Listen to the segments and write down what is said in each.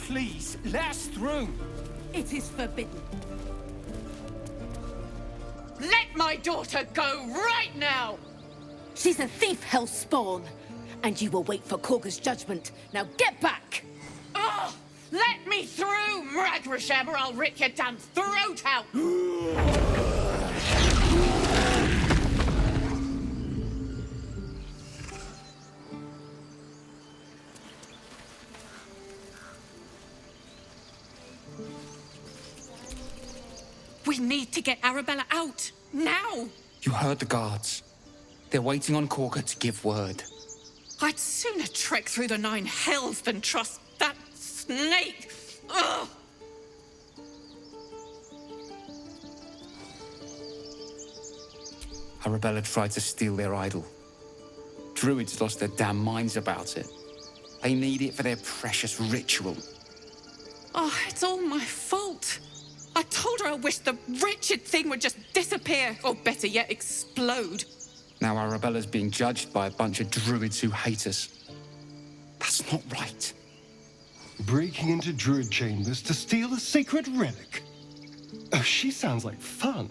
Please, let us through. It is forbidden. Let my daughter go right now! She's a thief, hell spawn. And you will wait for Kagha's judgment. Now get back! Oh, let me through, Mragrasham, or I'll rip your damn throat out! We need to get Arabella out, now! You heard the guards. They're waiting on Kagha to give word. I'd sooner trek through the 9 hells than trust that snake! Ugh! Arabella tried to steal their idol. Druids lost their damn minds about it. They need it for their precious ritual. Oh, it's all my fault. I told her I wished the wretched thing would just disappear, or better yet, explode. Now Arabella's being judged by a bunch of druids who hate us. That's not right. Breaking into druid chambers to steal a sacred relic. Oh, she sounds like fun.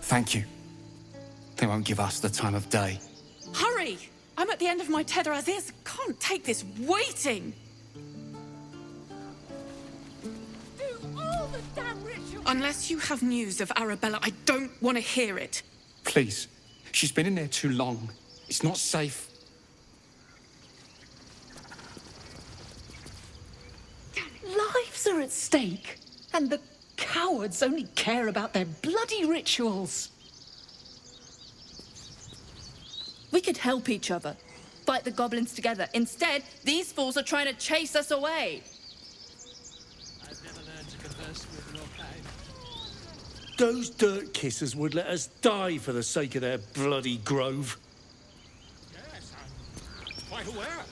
Thank you. They won't give us the time of day. Hurry! I'm at the end of my tether as is. Can't take this waiting. Do all the damn ritual. Unless you have news of Arabella, I don't want to hear it. Please. She's been in there too long. It's not safe. Lives are at stake, and the cowards only care about their bloody rituals. We could help each other. Fight the goblins together. Instead, these fools are trying to chase us away. I've never learned to converse with your kind. Those dirt kissers would let us die for the sake of their bloody grove. Yes, I'm quite aware.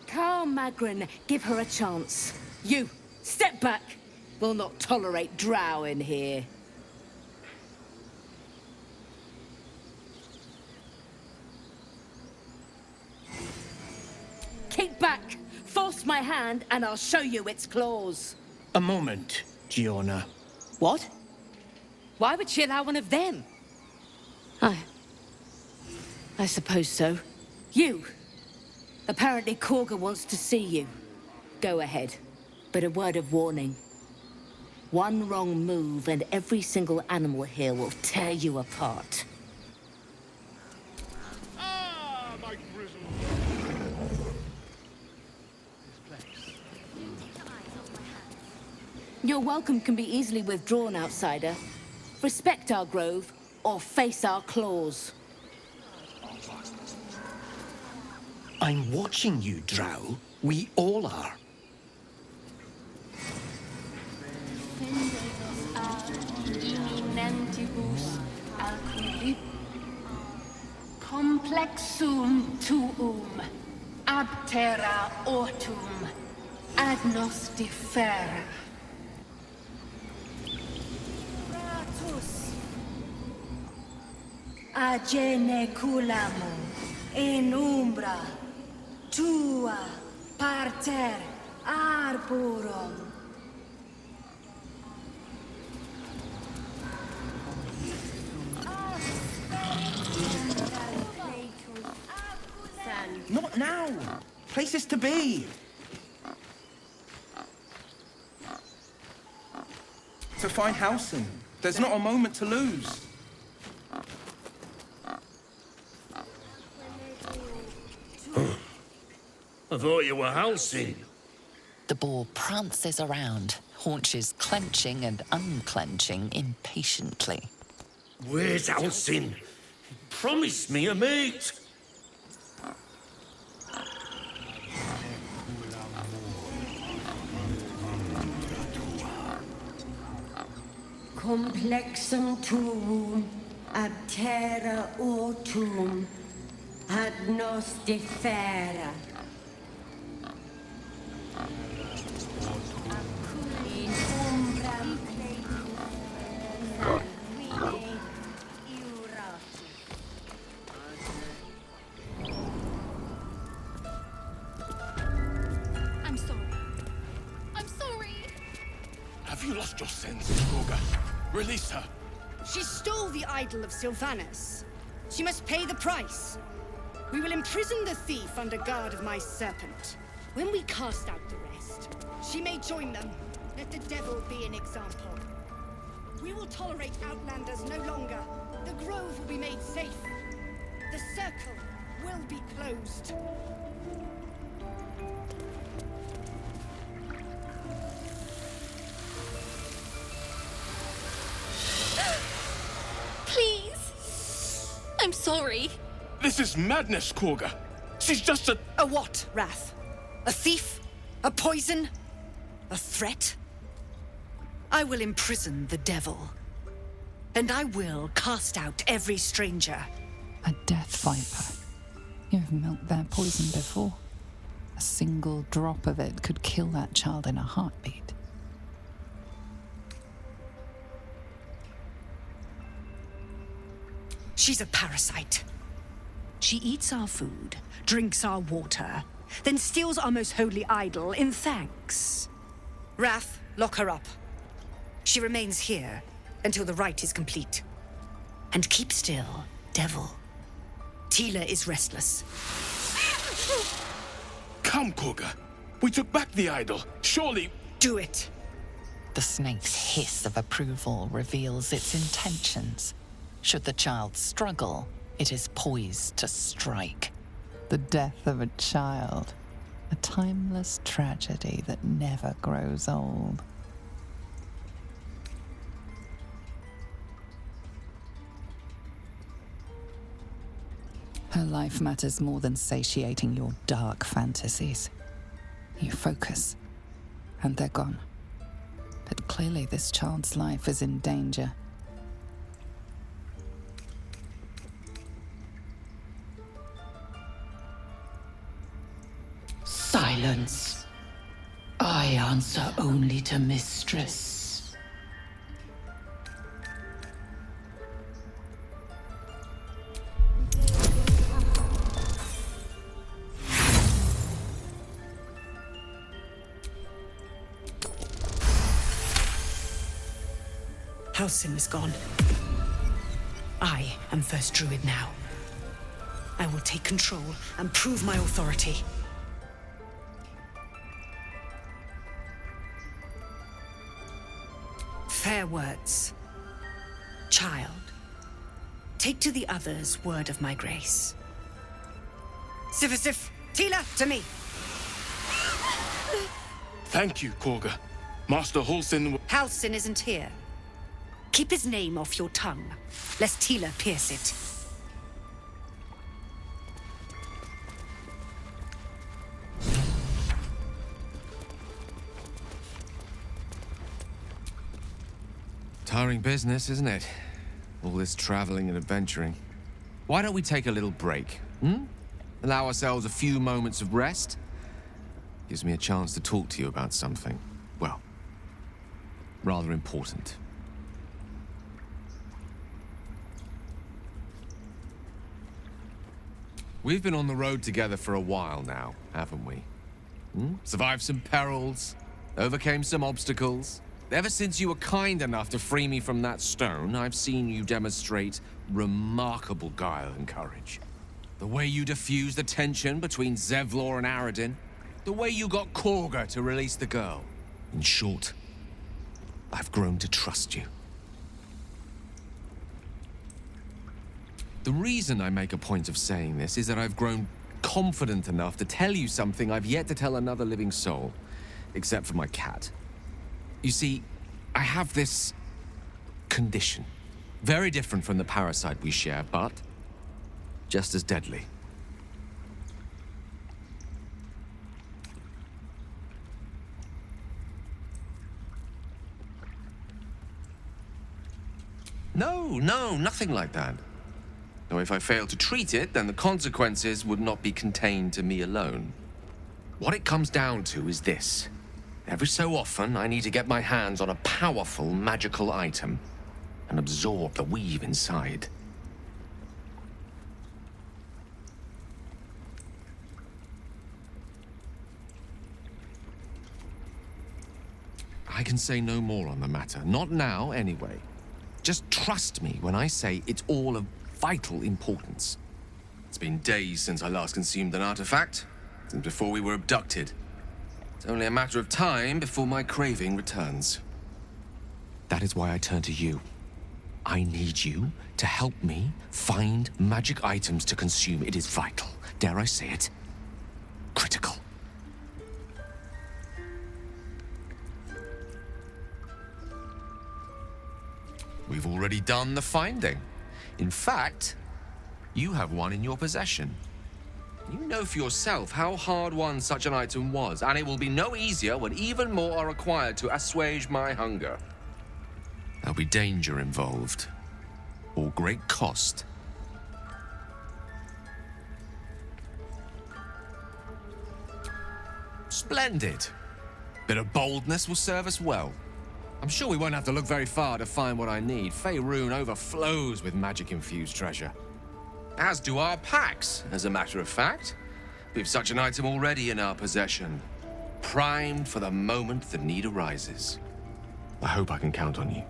Carl Magrin, give her a chance. You, step back. We'll not tolerate drow in here. Keep back. Force my hand and I'll show you its claws. A moment, Giona. What? Why would she allow one of them? I suppose so. You. Apparently Kagha wants to see you. Go ahead. But a word of warning. One wrong move and every single animal here will tear you apart. Ah, my grizzle. This place. Your welcome can be easily withdrawn, outsider. Respect our grove, or face our claws. I'm watching you, Drow. We all are. Complexum tuum, ab terra ortum, ad nos differa. Ratus, agene culamu, in umbra, tua, parter, arborum. Not now! Places to be! To find housing. There's not a moment to lose. I thought you were housing. The boar prances around, haunches clenching and unclenching impatiently. Where's Alcin? Promise me a mate. Complexum tuum, ab terra ortum, ad nos differa. your sins, Kagha. Release her. She stole the idol of Sylvanas. She must pay the price. We will imprison the thief under guard of my serpent. When we cast out the rest, she may join them. Let the devil be an example. We will tolerate outlanders no longer. The grove will be made safe. The circle will be closed. Please. I'm sorry. This is madness, Kagha. She's just a... A what, Wrath? A thief? A poison? A threat? I will imprison the devil. And I will cast out every stranger. A death viper. You've milked their poison before. A single drop of it could kill that child in a heartbeat. She's a parasite. She eats our food, drinks our water, then steals our most holy idol in thanks. Wrath, lock her up. She remains here until the rite is complete. And keep still, devil. Tila is restless. Come, Kagha. We took back the idol. Surely... Do it. The snake's hiss of approval reveals its intentions. Should the child struggle, it is poised to strike. The death of a child. A timeless tragedy that never grows old. Her life matters more than satiating your dark fantasies. You focus, and they're gone. But clearly this child's life is in danger. Silence. I answer only to Mistress. Halsin is gone. I am first druid now. I will take control and prove my authority. Fair words. Child, take to the others word of my grace. Sifisif, Tila, to me. Thank you, Kagha. Master Halsin... Halsin isn't here. Keep his name off your tongue, lest Tila pierce it. Tiring business, isn't it? All this traveling and adventuring. Why don't we take a little break, Allow ourselves a few moments of rest? Gives me a chance to talk to you about something, well, rather important. We've been on the road together for a while now, haven't we? Survived some perils, overcame some obstacles. Ever since you were kind enough to free me from that stone, I've seen you demonstrate remarkable guile and courage. The way you diffused the tension between Zevlor and Aradin. The way you got Kagha to release the girl. In short, I've grown to trust you. The reason I make a point of saying this is that I've grown confident enough to tell you something I've yet to tell another living soul, except for my cat. You see, I have this condition. Very different from the parasite we share, but just as deadly. No, nothing like that. Though if I fail to treat it, then the consequences would not be contained to me alone. What it comes down to is this. Every so often, I need to get my hands on a powerful magical item and absorb the weave inside. I can say no more on the matter. Not now, anyway. Just trust me when I say it's all of vital importance. It's been days since I last consumed an artifact, since before we were abducted. It's only a matter of time before my craving returns. That is why I turn to you. I need you to help me find magic items to consume. It is vital. Dare I say it? Critical. We've already done the finding. In fact, you have one in your possession. You know for yourself how hard-won such an item was, and it will be no easier when even more are required to assuage my hunger. There'll be danger involved, or great cost. Splendid. Bit of boldness will serve us well. I'm sure we won't have to look very far to find what I need. Faerun overflows with magic-infused treasure. As do our packs, as a matter of fact. We've such an item already in our possession. Primed for the moment the need arises. I hope I can count on you.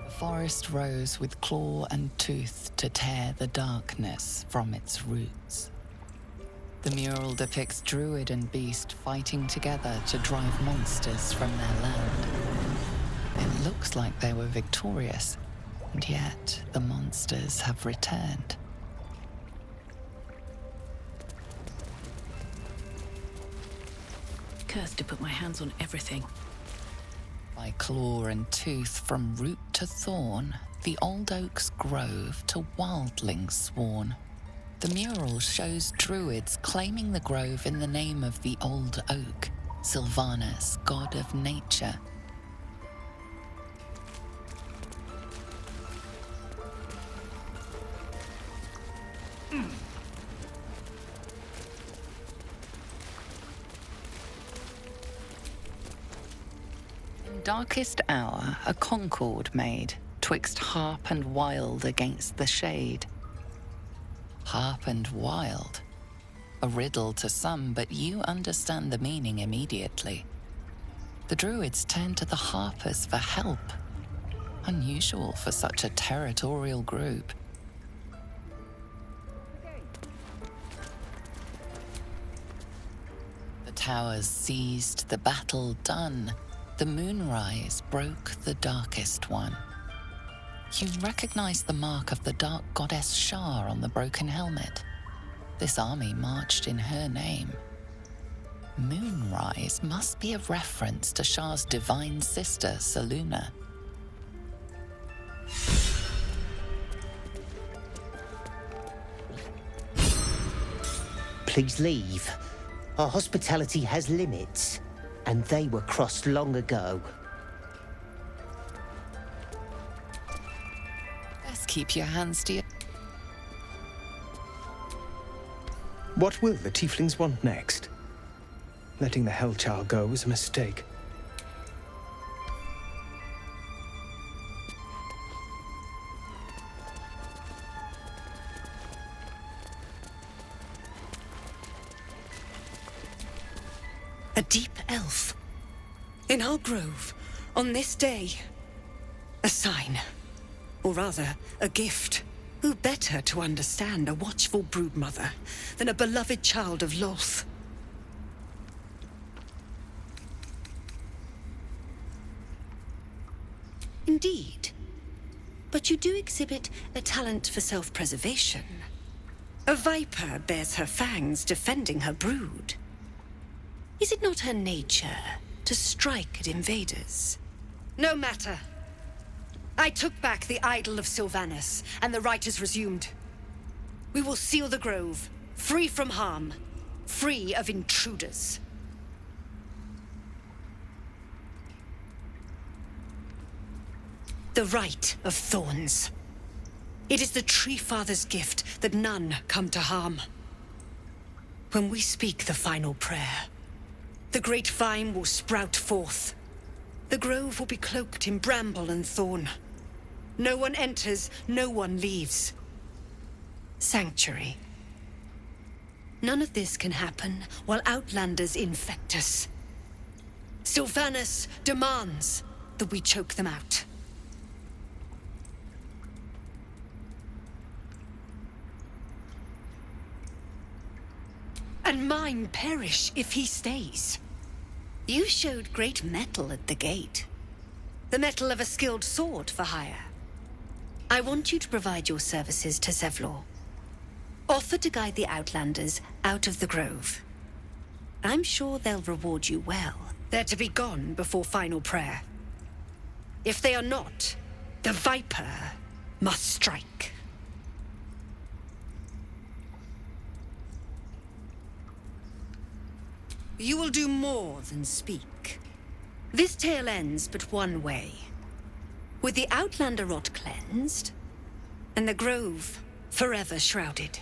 The forest rose with claw and tooth to tear the darkness from its roots. The mural depicts druid and beast fighting together to drive monsters from their land. It looks like they were victorious, and yet the monsters have returned. Cursed to put my hands on everything. By claw and tooth from root to thorn, the old oak's grove to wildlings sworn. The mural shows druids claiming the grove in the name of the old oak, Sylvanus, god of nature. In darkest hour, a concord made, twixt harp and wild against the shade. Harp and wild. A riddle to some, but you understand the meaning immediately. The druids turn to the harpers for help. Unusual for such a territorial group. The towers seized, the battle done. The moonrise broke the darkest one. You recognize the mark of the dark goddess Shar on the broken helmet. This army marched in her name. Moonrise must be a reference to Shar's divine sister, Selûne. Please leave. Our hospitality has limits, and they were crossed long ago. Keep your hands to your... What will the tieflings want next? Letting the Hellchild go was a mistake. A deep elf. In our grove, on this day. A sign. Or rather, a gift. Who better to understand a watchful broodmother than a beloved child of Lolth? Indeed. But you do exhibit a talent for self-preservation. A viper bears her fangs defending her brood. Is it not her nature to strike at invaders? No matter. I took back the idol of Sylvanus, and the rite is resumed. We will seal the grove, free from harm, free of intruders. The rite of thorns. It is the Tree Father's gift that none come to harm. When we speak the final prayer, the great vine will sprout forth. The grove will be cloaked in bramble and thorn. No one enters, no one leaves. Sanctuary. None of this can happen while Outlanders infect us. Sylvanas demands that we choke them out. And mine perish if he stays. You showed great mettle at the gate. The mettle of a skilled sword for hire. I want you to provide your services to Zevlor. Offer to guide the Outlanders out of the grove. I'm sure they'll reward you well. They're to be gone before final prayer. If they are not, the Viper must strike. You will do more than speak. This tale ends but one way. With the Outlander rot cleansed, and the grove forever shrouded.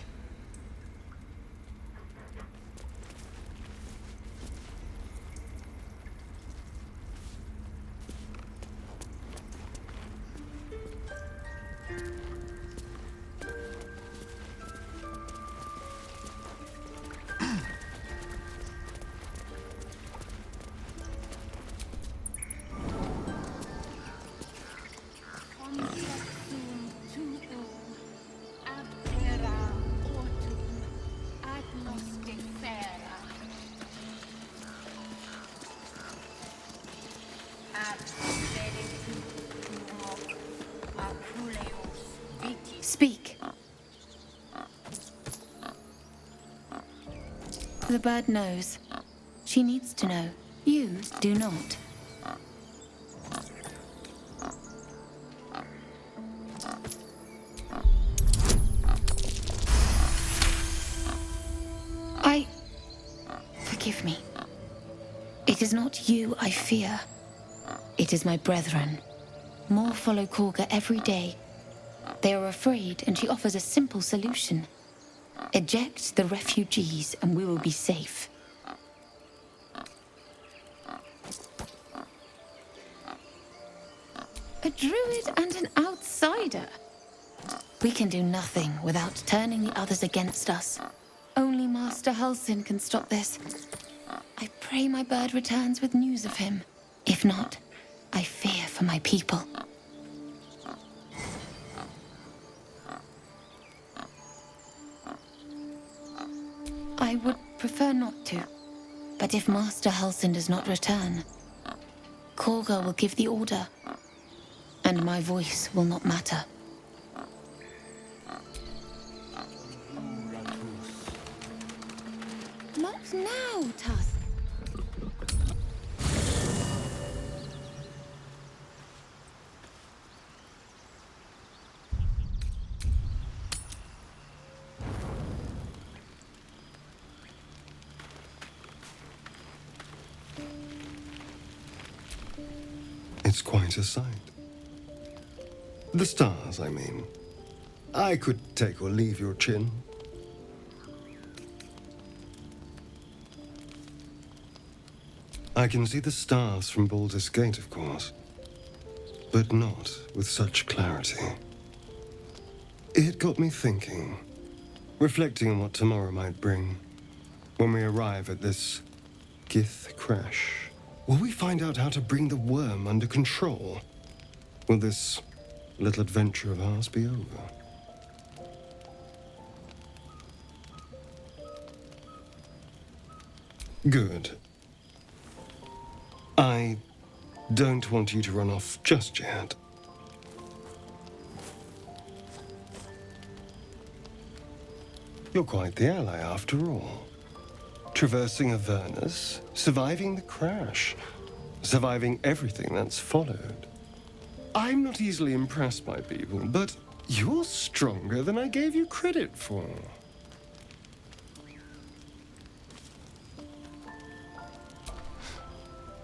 Speak. The bird knows. She needs to know. You do not. Forgive me. It is not you I fear. It is my brethren. More follow Kagha every day. They are afraid, and she offers a simple solution. Eject the refugees, and we will be safe. A druid and an outsider. We can do nothing without turning the others against us. Only Master Halsin can stop this. I pray my bird returns with news of him. If not, I fear for my people. I would prefer not to. But if Master Halsin does not return, Kagha will give the order, and my voice will not matter. Not now, Tusk. It's quite a sight. The stars, I mean. I could take or leave your chin. I can see the stars from Baldur's Gate, of course, but not with such clarity. It got me thinking, reflecting on what tomorrow might bring. When we arrive at this Gith crash, will we find out how to bring the worm under control? Will this little adventure of ours be over? Good. I don't want you to run off just yet. You're quite the ally after all. Traversing Avernus, surviving the crash, surviving everything that's followed. I'm not easily impressed by people, but you're stronger than I gave you credit for.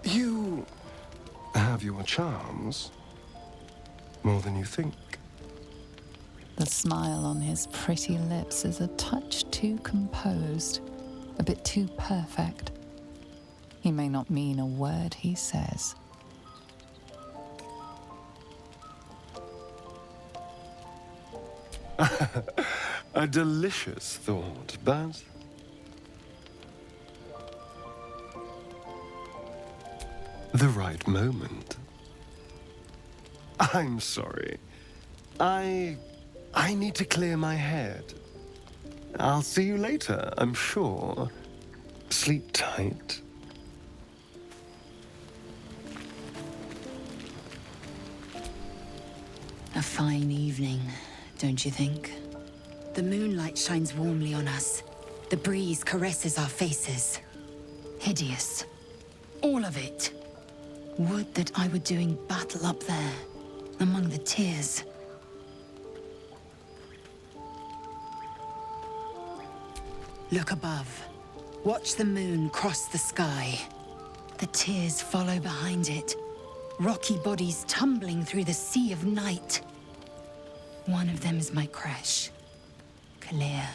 You have your charms, more than you think. The smile on his pretty lips is a touch too composed, a bit too perfect. He may not mean a word he says. A delicious thought, but... the right moment. I'm sorry. I need to clear my head. I'll see you later, I'm sure. Sleep tight. A fine evening, don't you think? The moonlight shines warmly on us. The breeze caresses our faces. Hideous. All of it. Would that I were doing battle up there, among the tears. Look above. Watch the moon cross the sky. The tears follow behind it. Rocky bodies tumbling through the sea of night. One of them is my crash. Clear.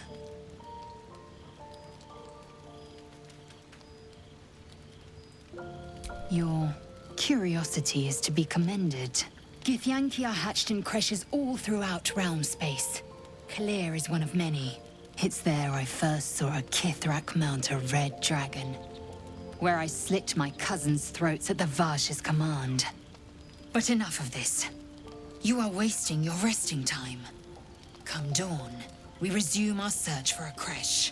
Your curiosity is to be commended. Githyanki are hatched in creches all throughout realm space. Clear is one of many. It's there I first saw a Kithrak mount a red dragon, where I slit my cousins' throats at the Vash's command. But enough of this. You are wasting your resting time. Come dawn, we resume our search for a creche.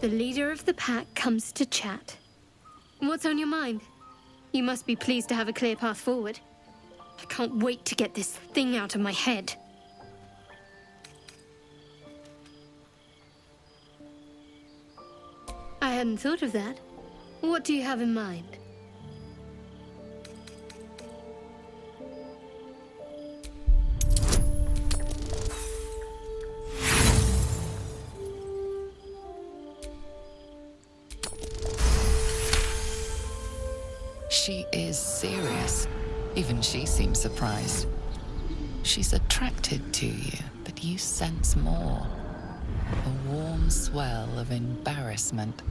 The leader of the pack comes to chat. What's on your mind? You must be pleased to have a clear path forward. I can't wait to get this thing out of my head. I hadn't thought of that. What do you have in mind? She is serious. Even she seems surprised. She's attracted to you, but you sense more. A warm swell of embarrassment.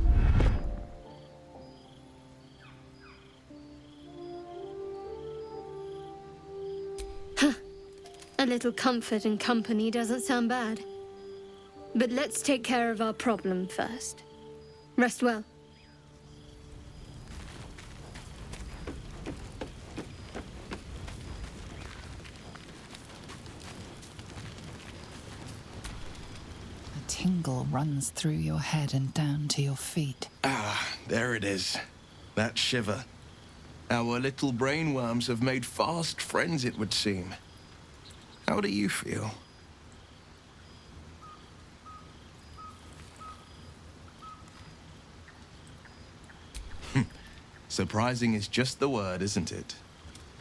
Huh. A little comfort and company doesn't sound bad. But let's take care of our problem first. Rest well. Tingle runs through your head and down to your feet. Ah, there it is. That shiver. Our little brainworms have made fast friends, it would seem. How do you feel? Surprising is just the word, isn't it?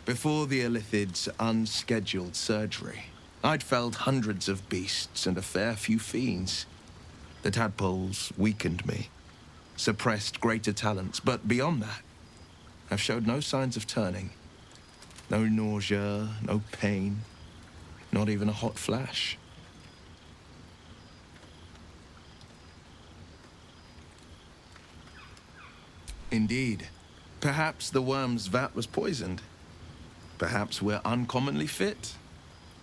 Before the Illithid's unscheduled surgery, I'd felled hundreds of beasts and a fair few fiends. The tadpoles weakened me, suppressed greater talents, but beyond that, I've showed no signs of turning. No nausea, no pain, not even a hot flash. Indeed. Perhaps the worm's vat was poisoned. Perhaps we're uncommonly fit.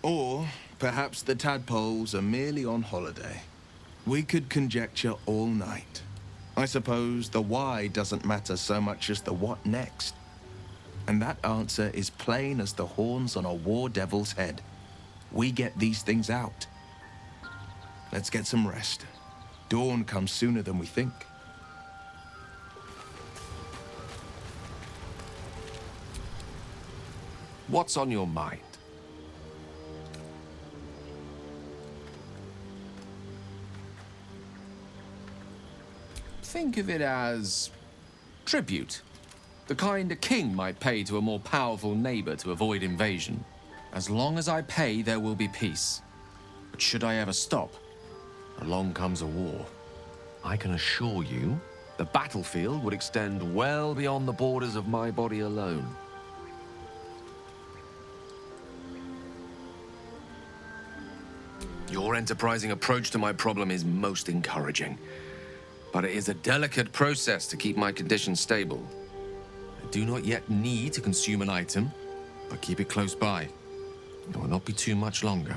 Or perhaps the tadpoles are merely on holiday. We could conjecture all night. I suppose the why doesn't matter so much as the what next. And that answer is plain as the horns on a war devil's head. We get these things out. Let's get some rest. Dawn comes sooner than we think. What's on your mind? Think of it as tribute. The kind a king might pay to a more powerful neighbor to avoid invasion. As long as I pay, there will be peace. But should I ever stop, along comes a war. I can assure you, the battlefield would extend well beyond the borders of my body alone. Your enterprising approach to my problem is most encouraging. But it is a delicate process to keep my condition stable. I do not yet need to consume an item, but keep it close by. It will not be too much longer.